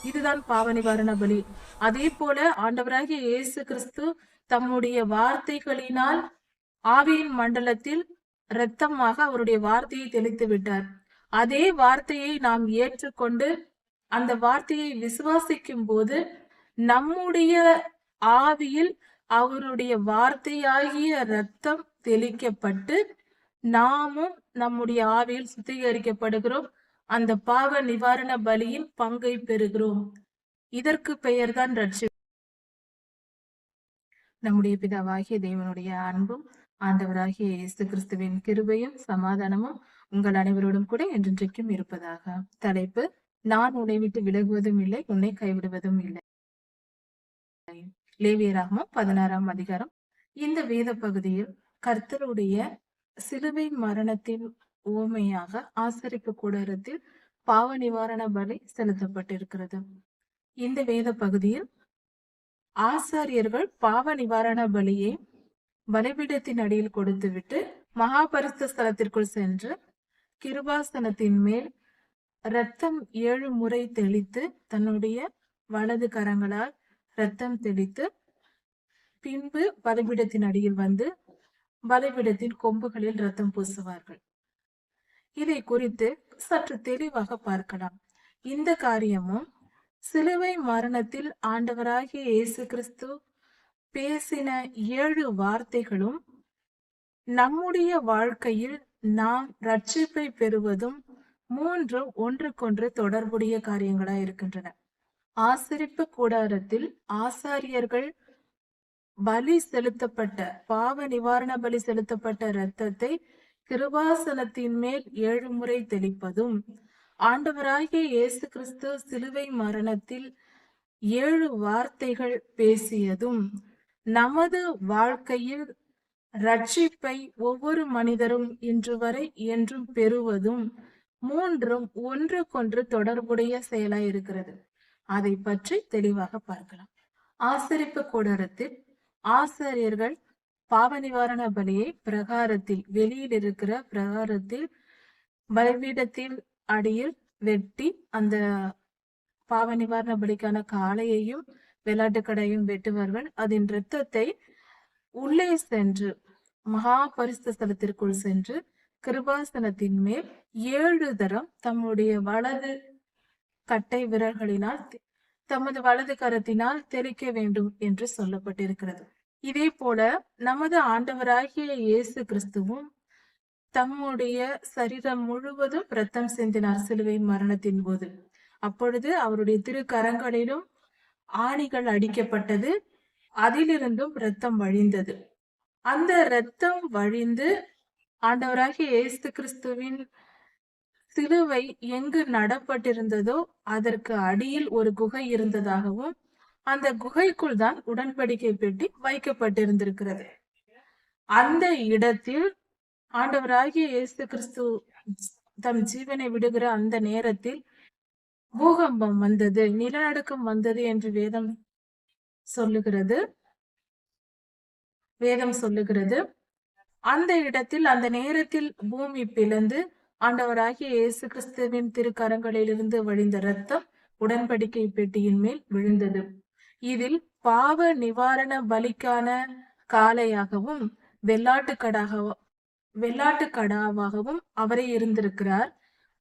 இதுதான் பாவ நிவாரண பலி. அதே போல ஆண்டவராகிய இயேசு கிறிஸ்து தம்முடைய வார்த்தைகளினால் ஆவியின் மண்டலத்தில் இரத்தமாக அவருடைய வார்த்தையை தெளித்து விட்டார். அதே வார்த்தையை நாம் ஏற்றுக்கொண்டு அந்த வார்த்தையை விசுவாசிக்கும் போது நம்முடைய ஆவியில் அவருடைய வார்த்தையாகிய இரத்தம் தெளிக்கப்பட்டு நாமும் நம்முடைய ஆவியில் சுத்திகரிக்கப்படுகிறோம். அந்த பாவ நிவாரண பலியின் பங்கை பெறுகிறோம். இதற்கு பெயர்தான் ரட்சிப்பு. நம்முடைய பிதாவாகிய தேவனுடைய அன்பும் ஆண்டவராகிய இயேசு கிறிஸ்துவின் கிருபையும் சமாதானமும் உங்கள் அனைவரோடும் கூட என்றென்றைக்கும் இருப்பதாக. தலைப்பு: நான் உன்னை விட்டு விலகுவதும் இல்லை, உன்னை கைவிடுவதும் இல்லை. லேவியராகமம் 16ஆம் அதிகாரம். இந்த வேத பகுதியில் கர்த்தருடைய சிலுவை மரணத்தின் உவமையாக ஆசரிப்பு கூடாரத்தில் பாவ நிவாரண பலி செலுத்தப்பட்டிருக்கிறது. இந்த வேத பகுதியில் ஆசாரியர்கள் பாவ நிவாரண பலியை பலிபீடத்தின் அடியில் கொடுத்துவிட்டு மகாபரிசுத்த ஸ்தலத்திற்குள் சென்று கிருபாசனத்தின் மேல் இரத்தம் 7 முறை தெளித்து தன்னுடைய வலது கரங்களால் இரத்தம் தெளித்து பின்பு பலிபீடத்தின் அடியில் வந்து பலிபீடத்தின் கொம்புகளில் இரத்தம் பூசுவார்கள். இதை குறித்து சற்று தெளிவாக பார்க்கலாம். இந்த காரியமும் சிலுவை மரணத்தில் ஆண்டவராகிய இயேசு கிறிஸ்து பேசின 7 வார்த்தைகளும் நம்முடைய வாழ்க்கையில் நாம் ரட்சிப்பை பெறுவதும் மூன்றும் ஒன்றுக்கொன்று தொடர்புடைய காரியங்களாய் இருக்கின்றன. ஆசரிப்பு கூடாரத்தில் ஆசாரியர்கள் பலி செலுத்தப்பட்ட பாவ நிவாரண பலி செலுத்தப்பட்ட இரத்தத்தை கிருபாசனத்தின் மேல் 7 முறை தெளிப்பதும், ஆண்டவராகிய இயேசு கிறிஸ்து சிலுவை மரணத்தில் 7 வார்த்தைகள் பேசியதும் நமது வாழ்க்கையில் ரட்சிப்பை ஒவ்வொரு மனிதரும் இன்று வரை என்றும் பெறுவதும் மூன்றும் ஒன்றுக்கொன்று தொடர்புடைய செயலாய் இருக்கிறது. அதை பற்றி தெளிவாக பார்க்கலாம். ஆசரிப்பு கூடாரத்தில் ஆசாரியர்கள் பாவ நிவாரண பலியை பிரகாரத்தில், வெளியில் இருக்கிற பிரகாரத்தில் பலிபீடத்தின் அடியில் வெட்டி அந்த பாவ நிவாரண பலிக்கான காளையையும் வெள்ளாட்டுக்கடையும் வெட்டுவார்கள். அதன் இரத்தத்தை உள்ளே சென்று மகா பரிசுத்த ஸ்தலத்திற்குள் சென்று கிருபாசனத்தின் மேல் 7 தரம் தம்முடைய வலது கட்டை விரல்களினால் தமது வலது கரத்தினால் தெளிக்க வேண்டும் என்று சொல்லப்பட்டிருக்கிறது. இதே போல நமது ஆண்டவராகிய இயேசு கிறிஸ்துவும் தம்முடைய சரீரம் முழுவதும் இரத்தம் சிந்தினார் சிலுவை மரணத்தின் போது. அப்பொழுது அவருடைய திருக்கரங்களிலும் ஆணிகள் அடிக்கப்பட்டது, அதிலிருந்தும் இரத்தம் வழிந்தது. அந்த இரத்தம் வழிந்து ஆண்டவராகிய இயேசு கிறிஸ்துவின் சிலுவை எங்கு நடப்பட்டிருந்ததோ அதற்கு அடியில் ஒரு குகை இருந்ததாகவும் அந்த குகைக்குள் தான் உடன்படிக்கை பெட்டி வைக்கப்பட்டிருந்திருக்கிறது. அந்த இடத்தில் ஆண்டவராகிய இயேசு கிறிஸ்து தம் ஜீவனை விடுகிற அந்த நேரத்தில் பூகம்பம் வந்தது, நிலநடுக்கம் வந்தது என்று வேதம் சொல்லுகிறது. அந்த இடத்தில் அந்த நேரத்தில் பூமி பிளந்து ஆண்டவராகிய இயேசு கிறிஸ்துவின் திருக்கரங்களிலிருந்து வழிந்த இரத்தம் உடன்படிக்கை பெட்டியின் மேல் விழுந்தது. இதில் பாவ நிவாரண பலிக்கான காளையாகவும் வெள்ளாட்டுக்கடாவாகவும் அவரே இருந்திருக்கிறார்.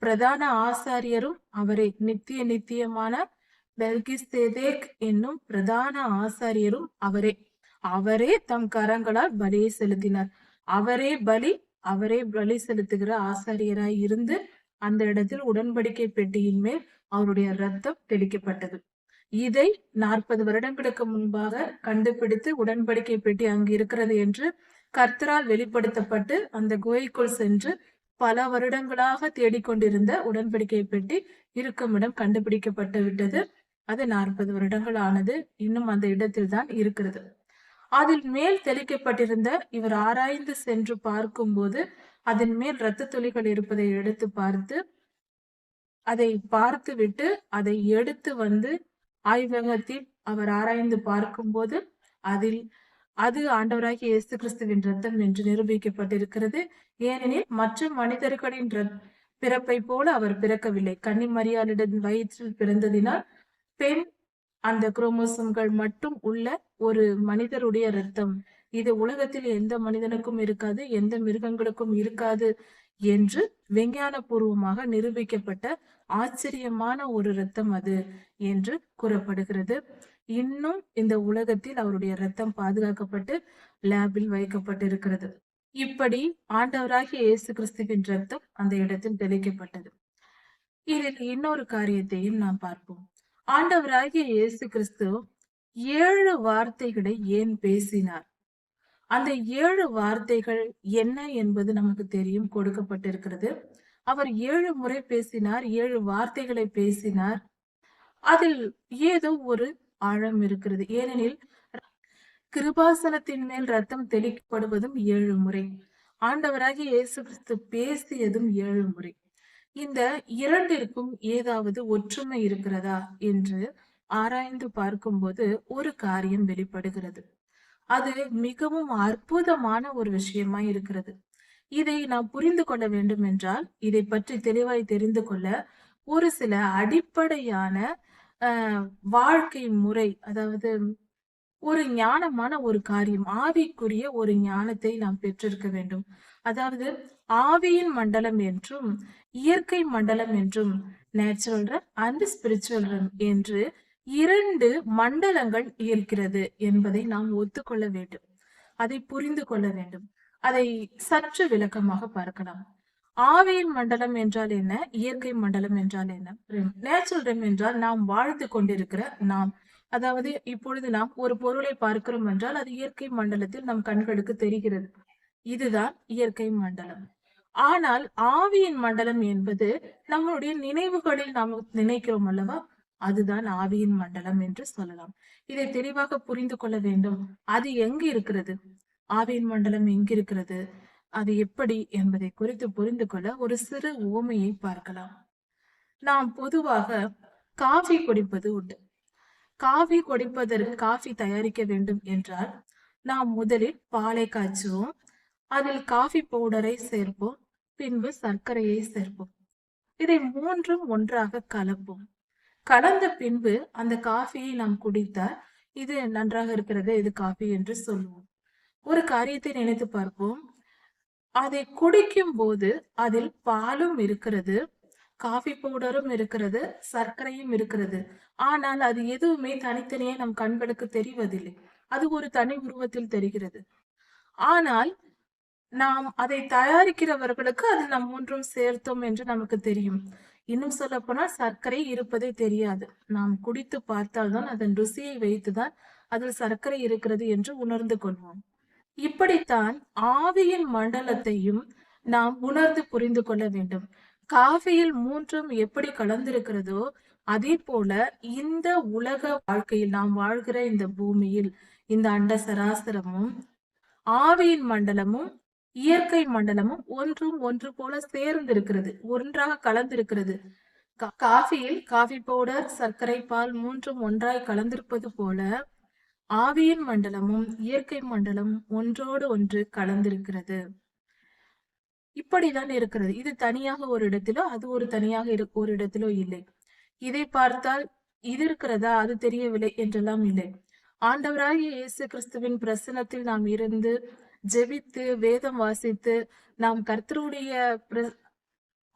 பிரதான ஆசாரியரும் அவரே, நித்தியமான மெல்கிசேதேக் என்னும் பிரதான ஆசாரியரும் அவரே தம் கரங்களால் பலியை செலுத்தினார். அவரே பலி செலுத்துகிற ஆசாரியராய் இருந்து அந்த இடத்தில் உடன்படிக்கை பெட்டியின் மேல் அவருடைய இரத்தம் தெளிக்கப்பட்டது. இதை 40 வருடங்களுக்கு முன்பாக கண்டுபிடித்து உடன்படிக்கை பெட்டி அங்கு இருக்கிறது என்று கர்த்தரால் வெளிப்படுத்தப்பட்டு அந்த குகைக்குள் சென்று பல வருடங்களாக தேடிக்கொண்டிருந்த உடன்படிக்கை பெட்டி இருக்கும் இடம் கண்டுபிடிக்கப்பட்டு விட்டது. அது 40 வருடங்கள் ஆனது. இன்னும் அந்த இடத்தில் தான் இருக்கிறது. அதில் மேல் தெளிக்கப்பட்டிருந்த இவர் ஆராய்ந்து சென்று பார்க்கும் போது அதன் மேல் இரத்த துளிகள் இருப்பதை அதை பார்த்து விட்டு அதை எடுத்து வந்து ஆய்வகத்தில் அவர் ஆராய்ந்து பார்க்கும் போது அது ஆண்டவராகிய இயேசு கிறிஸ்துவின் இரத்தம் என்று நிரூபிக்கப்பட்டிருக்கிறது. ஏனெனில் மற்ற மனிதர்களின் பிறப்பை போல அவர் பிறக்கவில்லை. கன்னி மரியாளிடம் வயிற்றில் பிறந்ததினால் பெண் அந்த குரோமோசோம்கள் மட்டும் உள்ள ஒரு மனிதருடைய ரத்தம். இது உலகத்தில் எந்த மனிதனுக்கும் இருக்காது, எந்த மிருகங்களுக்கும் இருக்காது என்று விஞ்ஞானபூர்வமாக நிரூபிக்கப்பட்ட ஆச்சரியமான ஒரு ரத்தம் அது என்று கூறப்படுகிறது. இன்னும் இந்த உலகத்தில் அவருடைய ரத்தம் பாதுகாக்கப்பட்டு லேபில் வைக்கப்பட்டிருக்கிறது. இப்படி ஆண்டவராகிய இயேசு கிறிஸ்துவின் ரத்தம் அந்த இடத்தில் தெளிக்கப்பட்டது. இதில் இன்னொரு காரியத்தையும் நாம் பார்ப்போம். ஆண்டவராகிய இயேசு கிறிஸ்து 7 வார்த்தைகளை ஏன் பேசினார்? அந்த 7 வார்த்தைகள் என்ன என்பது நமக்கு தெரியும், கொடுக்கப்பட்டிருக்கிறது. அவர் 7 முறை பேசினார், 7 வார்த்தைகளை பேசினார். அதில் ஏதோ ஒரு ஆழம் இருக்கிறது. ஏனெனில் கிருபாசனத்தின் மேல் ரத்தம் தெளிக்கப்படுவதும் 7 முறை. ஆண்டவராகிய இயேசு கிறிஸ்து பேசியதும் 7 முறை. இந்த இரண்டிற்கும் ஏதாவது ஒற்றுமை இருக்கிறதா என்று ஆராய்ந்து பார்க்கும்போது ஒரு காரியம் வெளிப்படுகிறது. அது மிகவும் அற்புதமான ஒரு விஷயமா இருக்கிறது. இதை நாம் புரிந்து கொள்ள வேண்டும் என்றால், இதை பற்றி தெளிவாய் தெரிந்து கொள்ள ஒரு சில அடிப்படையான வாழ்க்கை முறை, அதாவது ஒரு ஞானமான ஒரு காரியம், ஆவிக்குரிய ஒரு ஞானத்தை நாம் பெற்றிருக்க வேண்டும். அதாவது ஆவியின் மண்டலம் என்றும் இயற்கை மண்டலம் என்றும், natural RAM and spiritual RAM என்று 2 மண்டலங்கள் இருக்கிறது என்பதை நாம் ஒத்துக்கொள்ள வேண்டும். அதை புரிந்து கொள்ள வேண்டும். அதை சற்று விளக்கமாக பார்க்கலாம். ஆவியின் மண்டலம் என்றால் என்ன? இயற்கை மண்டலம் என்றால் என்ன? நேச்சுரல் ரெம் என்றால் நாம் வாழ்ந்து கொண்டிருக்கிற நாம். அதாவது இப்பொழுது நாம் ஒரு பொருளை பார்க்கிறோம் என்றால் அது இயற்கை மண்டலத்தில் நம் கண்களுக்கு தெரிகிறது. இதுதான் இயற்கை மண்டலம். ஆனால் ஆவியின் மண்டலம் என்பது நம்முடைய நினைவுகளில் நாம் நினைக்கிறோம் அல்லவா, அதுதான் ஆவியின் மண்டலம் என்று சொல்லலாம். இதை தெளிவாக புரிந்து கொள்ள வேண்டும். அது எங்கு இருக்கிறது? ஆவியின் மண்டலம் எங்கிருக்கிறது, அது எப்படி என்பதை குறித்து புரிந்து கொள்ள ஒரு சிறு உவமையை பார்க்கலாம். நாம் பொதுவாக காஃபி குடிப்பது உண்டு. காஃபி தயாரிக்க வேண்டும் என்றால் நாம் முதலில் பாலை காய்ச்சுவோம், அதில் காஃபி பவுடரை சேர்ப்போம், பின்பு சர்க்கரையை சேர்ப்போம். இதை மூன்றும் ஒன்றாக கலப்போம். கலந்த பின்பு அந்த காஃபியை நாம் குடித்தால் இது நன்றாக இருக்கிறது, இது காஃபி என்று சொல்லுவோம். ஒரு காரியத்தை நினைத்து பார்ப்போம். அதை குடிக்கும் போது அதில் பாலும் இருக்கிறது, காஃபி பவுடரும் இருக்கிறது, சர்க்கரையும் இருக்கிறது. ஆனால் அது எதுவுமே தனித்தனியே நம் கண்களுக்கு தெரிவதில்லை. அது ஒரு தனி உருவத்தில் தெரிகிறது. ஆனால் நாம் அதை தயாரிக்கிறவர்களுக்கு அது நாம் மூன்றும் சேர்த்தோம் என்று நமக்கு தெரியும். இன்னும் சொல்ல போனால் சர்க்கரை இருப்பதே தெரியாது. நாம் குடித்து பார்த்தால்தான் அதன் ருசியை வைத்துதான் அதில் சர்க்கரை இருக்கிறது என்று உணர்ந்து கொள்வோம். இப்படித்தான் ஆவியின் மண்டலத்தையும் நாம் உணர்ந்து புரிந்து கொள்ள வேண்டும். காஃபியில் மூன்றும் எப்படி கலந்திருக்கிறதோ அதே போல இந்த உலக வாழ்க்கையில் நாம் வாழ்கிற இந்த பூமியில் இந்த அண்ட சராசரமும் ஆவியின் மண்டலமும் இயற்கை மண்டலமும் ஒன்றும் ஒன்று போல சேர்ந்திருக்கிறது, ஒன்றாக கலந்திருக்கிறது. காஃபியில் காஃபி பவுடர், சர்க்கரை, பால் மூன்றும் ஒன்றாய் கலந்திருப்பது போல ஆவியின் மண்டலமும் இயற்கை மண்டலமும் ஒன்றோடு ஒன்று கலந்திருக்கிறது. இப்படிதான் இருக்கிறது. இது தனியாக ஒரு இடத்திலோ அது ஒரு தனியாக ஒரு இடத்திலோ இல்லை. இதை பார்த்தால் இது இருக்கிறதா, அது தெரியவில்லை என்றெல்லாம் இல்லை. ஆண்டவராகிய இயேசு கிறிஸ்துவின் பிரசன்னத்தில் நாம் இருந்து ஜெபித்து வேதம் வாசித்து நாம் கர்த்தருடைய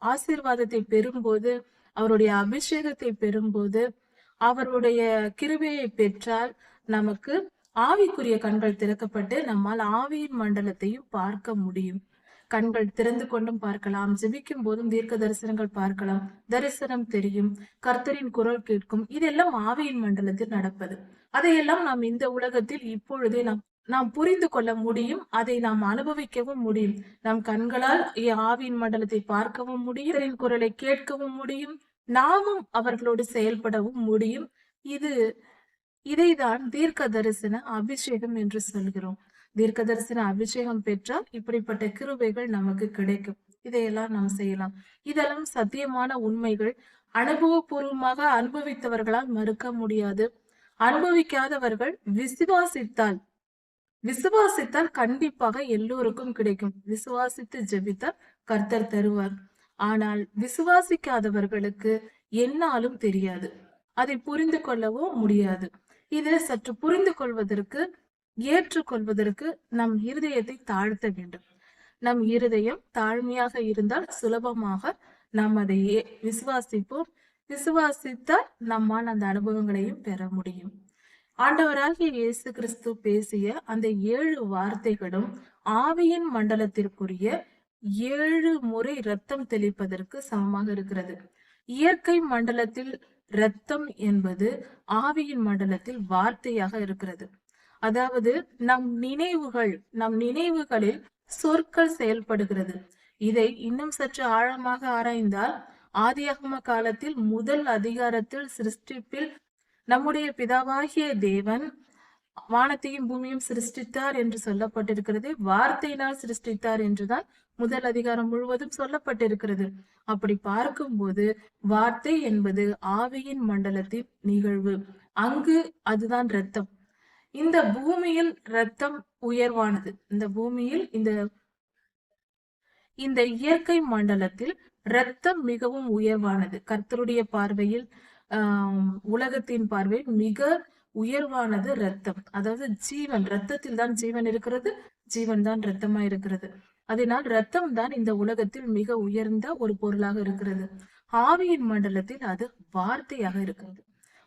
ஆசீர்வாதத்தை பெறும்போது, அவருடைய அபிஷேகத்தை பெறும்போது, அவருடைய கிருபையை பெற்றால் நமக்கு ஆவிக்குரிய கண்கள் திறக்கப்பட்டு நம்மால் ஆவியின் மண்டலத்தையும் பார்க்க முடியும். கண்கள் திறந்து கொண்டும் பார்க்கலாம், ஜெபிக்கும் போதும் தீர்க்க தரிசனங்கள் பார்க்கலாம், தரிசனம் தெரியும், கர்த்தரின் குரல் கேட்கும். இதெல்லாம் ஆவியின் மண்டலத்தில் நடப்பது. அதையெல்லாம் நாம் இந்த உலகத்தில் இப்பொழுதே நாம் புரிந்து கொள்ள முடியும். அதை நாம் அனுபவிக்கவும் முடியும். நம் கண்களால் ஆவியின் மண்டலத்தை பார்க்கவும் முடியும், குரலை கேட்கவும் முடியும், நாமும் அவர்களோடு செயல்படவும் முடியும். இதைதான் தீர்க்க தரிசன அபிஷேகம் என்று சொல்கிறோம். தீர்க்க தரிசன அபிஷேகம் பெற்றால் இப்படிப்பட்ட கிருபைகள் நமக்கு கிடைக்கும். இதையெல்லாம் நாம் செய்யலாம். இதெல்லாம் சத்தியமான உண்மைகள். அனுபவபூர்வமாக அனுபவித்தவர்களால் மறுக்க முடியாது. அனுபவிக்காதவர்கள் விசுவாசித்தால் கண்டிப்பாக எல்லோருக்கும் கிடைக்கும். விசுவாசித்து ஜெபித்தால் கர்த்தர் தருவார். ஆனால் விசுவாசிக்காதவர்களுக்கு என்னாலும் தெரியாது. அதை புரிந்து கொள்ளவோ முடியாது. இதை சற்று புரிந்து கொள்வதற்கு, ஏற்றுக்கொள்வதற்கு நம் இருதயத்தை தாழ்த்த வேண்டும். நம் இருதயம் தாழ்மையாக இருந்தால் சுலபமாக நாம் அதை விசுவாசிப்போம். விசுவாசித்தால் நம்மால் அந்த அனுபவங்களையும் பெற முடியும். ஆண்டவராகிய இயேசு கிறிஸ்து பேசிய அந்த 7 வார்த்தைகளும் ஆவியின் மண்டலத்திற்குரிய 7 முறை ரத்தம் தெளிப்பதற்கு சமமாக இருக்கிறது. இயற்கை மண்டலத்தில் ரத்தம் என்பது ஆவியின் மண்டலத்தில் வார்த்தையாக இருக்கிறது. அதாவது நம் நினைவுகளில் சொற்கள் செயல்படுகிறது. இதை இன்னும் சற்று ஆழமாக ஆராய்ந்தால், ஆதியாகம காலத்தில் முதல் அதிகாரத்தில் சிருஷ்டிப்பில் நம்முடைய பிதாவாகிய தேவன் வானத்தையும் பூமியும் சிருஷ்டித்தார் என்று சொல்லப்பட்டிருக்கிறது. வார்த்தையினால் சிருஷ்டித்தார் என்றுதான் முதல் அதிகாரம் முழுவதும் சொல்லப்பட்டிருக்கிறது. அப்படி பார்க்கும்போது வார்த்தை என்பது ஆவியின் மண்டலத்தின் நிகழ்வு. அங்கு அதுதான் இரத்தம். இந்த பூமியில் இரத்தம் உயர்வானது. இந்த பூமியில் இந்த இயற்கை மண்டலத்தில் இரத்தம் மிகவும் உயர்வானது. கர்த்தருடைய பார்வையில், உலகத்தின் பார்வையில் மிக உயர்வானது இரத்தம். அதாவது ஜீவன், இரத்தத்தில் தான் ஜீவன் இருக்கிறது, ஜீவன் தான் இரத்தமா இருக்கிறது. அதனால் இரத்தம் தான் இந்த உலகத்தில் மிக உயர்ந்த ஒரு பொருளாக இருக்கிறது. ஆவியின் மண்டலத்தில் அது வார்த்தையாக இருக்கிறது.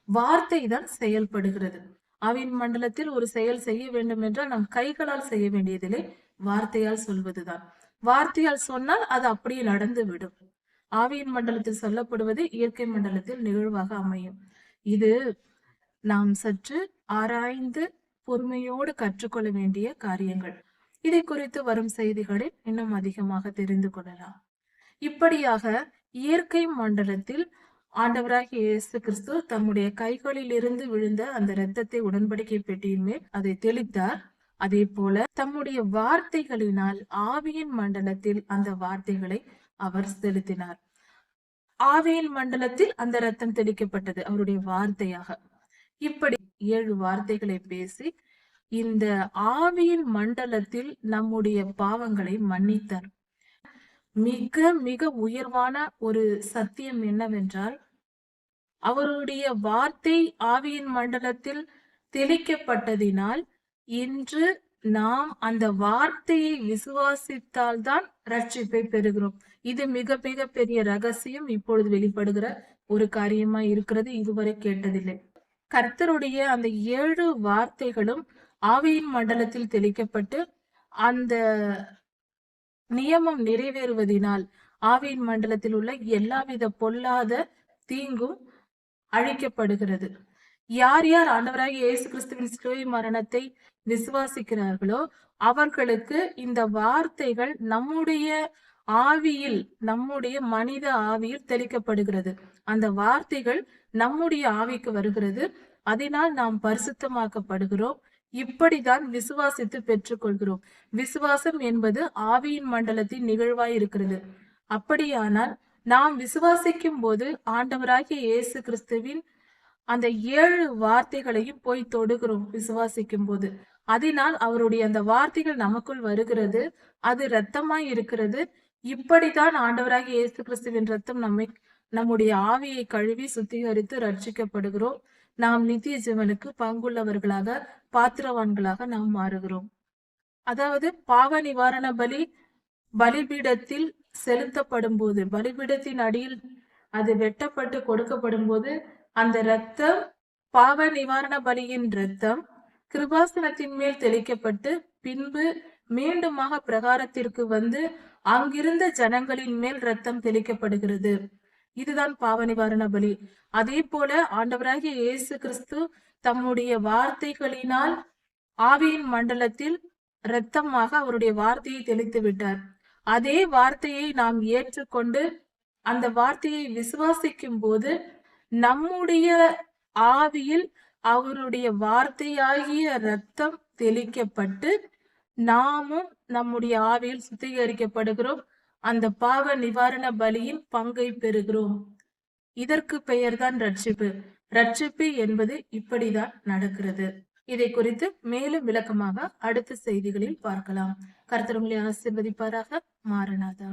வார்த்தை தான் செயல்படுகிறது. ஆவியின் மண்டலத்தில் ஒரு செயல் செய்ய வேண்டும் என்றால் நம் கைகளால் செய்ய வேண்டியதில்லை, வார்த்தையால் சொல்வதுதான். வார்த்தையால் சொன்னால் அது அப்படியே நடந்து விடும். ஆவியின் மண்டலத்தில் சொல்லப்படுவது இயற்கை மண்டலத்தில் நிகழ்வாக அமையும். இது நாம் சற்று ஆராய்ந்து பொறுமையோடு கற்றுக்கொள்ள வேண்டிய காரியங்கள். இதை குறித்து வரும் செய்திகளில் இன்னும் அதிகமாக தெரிந்து கொள்ளலாம். இப்படியாக இயற்கை மண்டலத்தில் ஆண்டவராகிய இயேசு கிறிஸ்து தம்முடைய கைகளில் இருந்து விழுந்த அந்த இரத்தத்தை உடன்படிக்கை பெட்டியின் மேல் அதை தெளித்தார். அதே போல தம்முடைய வார்த்தைகளினால் ஆவியின் மண்டலத்தில் அந்த வார்த்தைகளை அவர் செலுத்தினார். ஆவியின் மண்டலத்தில் அந்த இரத்தம் தெளிக்கப்பட்டது அவருடைய வார்த்தையாக. இப்படி 7 வார்த்தைகளை பேசி இந்த ஆவியின் மண்டலத்தில் நம்முடைய பாவங்களை மன்னித்தார். மிக மிக உயர்வான ஒரு சத்தியம் என்னவென்றால், அவருடைய வார்த்தை ஆவியின் மண்டலத்தில் தெளிக்கப்பட்டதினால் இன்று நாம் அந்த வார்த்தையை விசுவாசித்தால்தான் ரட்சிப்பை பெறுகிறோம். இது மிக மிக பெரிய ரகசியம், இப்பொழுது வெளிப்படுகிற ஒரு காரியமா இருக்கிறது. இதுவரை கேட்டதில்லை. கர்த்தருடைய அந்த 7 வார்த்தைகளும் ஆவியின் மண்டலத்தில் தெளிக்கப்பட்டு அந்த நியமம் நிறைவேறுவதினால் ஆவியின் மண்டலத்தில் உள்ள எல்லாவித பொல்லாத தீங்கும் அழிக்கப்படுகிறது. யார் யார் ஆண்டவராகிய இயேசு கிறிஸ்துவின் சிலுவை மரணத்தை விசுவாசிக்கிறார்களோ அவர்களுக்கு இந்த வார்த்தைகள் நம்முடைய ஆவியில், நம்முடைய மனித ஆவியில் தெளிக்கப்படுகிறது. அந்த வார்த்தைகள் நம்முடைய ஆவிக்கு வருகிறது. அதனால் நாம் பரிசுத்தமாக்கப்படுகிறோம். இப்படிதான் விசுவாசித்து பெற்றுக்கொள்கிறோம். விசுவாசம் என்பது ஆவியின் மண்டலத்தின் நிகழ்வாய் இருக்கிறது. அப்படியானால் நாம் விசுவாசிக்கும் போது ஆண்டவராகிய இயேசு கிறிஸ்துவின் அந்த 7 வார்த்தைகளையும் போய் தொடுகிறோம் விசுவாசிக்கும் போது. அதனால் அவருடைய அந்த வார்த்தைகள் நமக்குள் வருகிறது. அது இரத்தமாய் இருக்கிறது. இப்படித்தான் ஆண்டவராகிய இயேசு கிறிஸ்துவின் இரத்தம் நம்முடைய ஆவியை கழுவி சுத்திகரித்து ரட்சிக்கப்படுகிறோம். நாம் நித்திய ஜீவனுக்கு பங்குள்ளவர்களாக, பாத்திரவான்களாக நாம் மாறுகிறோம். அதாவது பாவ நிவாரண பலிபீடத்தில் செலுத்தப்படும் போது, பலிபீடத்தின் அடியில் அது வெட்டப்பட்டு கொடுக்கப்படும் போது அந்த இரத்தம், பாவ நிவாரண பலியின் இரத்தம் கிருபாசனத்தின் மேல் தெளிக்கப்பட்டு பின்பு மீண்டுமாக பிரகாரத்திற்கு வந்து அங்கிருந்த ஜனங்களின் மேல் இரத்தம் தெளிக்கப்படுகிறது. இதுதான் பாவ நிவாரண பலி. அதே போல ஆண்டவராகிய இயேசு கிறிஸ்து தம்முடைய வார்த்தைகளினால் ஆவியின் மண்டலத்தில் இரத்தமாக அவருடைய வார்த்தையை தெளித்து விட்டார். அதே வார்த்தையை நாம் ஏற்றுக்கொண்டு அந்த வார்த்தையை விசுவாசிக்கும் போது நம்முடைய ஆவியில் அவருடைய வார்த்தையாகிய இரத்தம் தெளிக்கப்பட்டு நாமும் நம்முடைய ஆவியில் சுத்திகரிக்கப்படுகிறோம். அந்த பாவ நிவாரண பலியின் பங்கை பெறுகிறோம். இதற்கு பெயர்தான் ரட்சிப்பு. ரட்சிப்பு என்பது இப்படிதான் நடக்கிறது. இதை குறித்து மேலும் விளக்கமாக அடுத்த செய்திகளில் பார்க்கலாம். கர்த்தர் உங்களை ஆசீர்வதிப்பாராக. மாரநாதா.